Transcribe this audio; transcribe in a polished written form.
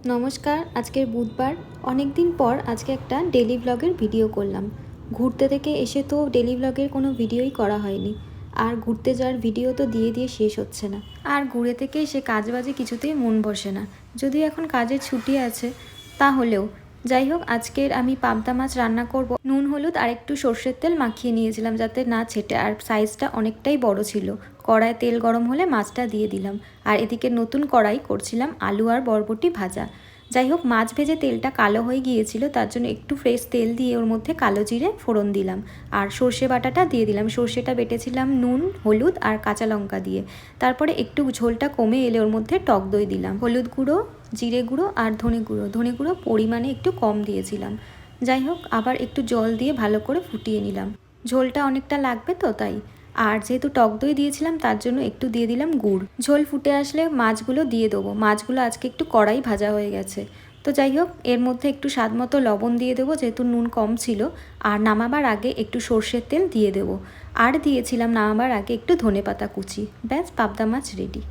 নমস্কার। আজকের বুধবার, অনেক দিন পর আজকে একটা ডেলি ব্লগের ভিডিও করলাম। ঘুরতে থেকে এসে তো ডেলি ব্লগের কোনো ভিডিওই করা হয়নি, আর ঘুরতে যাওয়ার ভিডিও তো দিয়ে দিয়ে শেষ হচ্ছে না। আর ঘুরে থেকে এসে কাজ বাজে কিছুতেই মন বসে না, যদিও এখন কাজের ছুটি আছে। তাহলেও যাই হোক, আজকের আমি পাবদা মাছ রান্না করব। নুন হলুদ আর একটু সর্ষের তেল মাখিয়ে নিয়েছিলাম যাতে না ছেটে, আর সাইজটা অনেকটাই বড় ছিল। কড়ায় তেল গরম হলে মাছটা দিয়ে দিলাম, আর এদিকে নতুন কড়াই করছিলাম আলু আর বরবটি ভাজা। যাই হোক, মাছ ভেজে তেলটা কালো হয়ে গিয়েছিল, তার জন্য একটু ফ্রেশ তেল দিয়ে ওর মধ্যে কালো জিরে ফোড়ন দিলাম, আর সর্ষে বাটাটা দিয়ে দিলাম। সর্ষেটা বেটেছিলাম নুন হলুদ আর কাঁচা লঙ্কা দিয়ে। তারপরে একটু ঝোলটা কমে এলে ওর মধ্যে টক দই দিলাম, হলুদ গুঁড়ো, জিরে গুঁড়ো আর ধনে গুঁড়ো পরিমাণে একটু কম দিয়েছিলাম। যাই হোক, আবার একটু জল দিয়ে ভালো করে ফুটিয়ে নিলাম। ঝোলটা অনেকটা লাগবে তো তাই। আর যেহেতু টক দই দিয়েছিলাম তার জন্য একটু দিয়ে দিলাম গুড়। ঝোল ফুটে আসলে মাছগুলো দিয়ে দেবো। মাছগুলো আজকে একটু কড়াই ভাজা হয়ে গেছে। তো যাই হোক, এর মধ্যে একটু স্বাদ মতো লবণ দিয়ে দেবো যেহেতু নুন কম ছিল। আর নামাবার আগে একটু সর্ষের তেল দিয়ে দেবো। আর দিয়েছিলাম নামাবার আগে একটু ধনেপাতা কুচি। ব্যাস, পাবদা মাছ রেডি।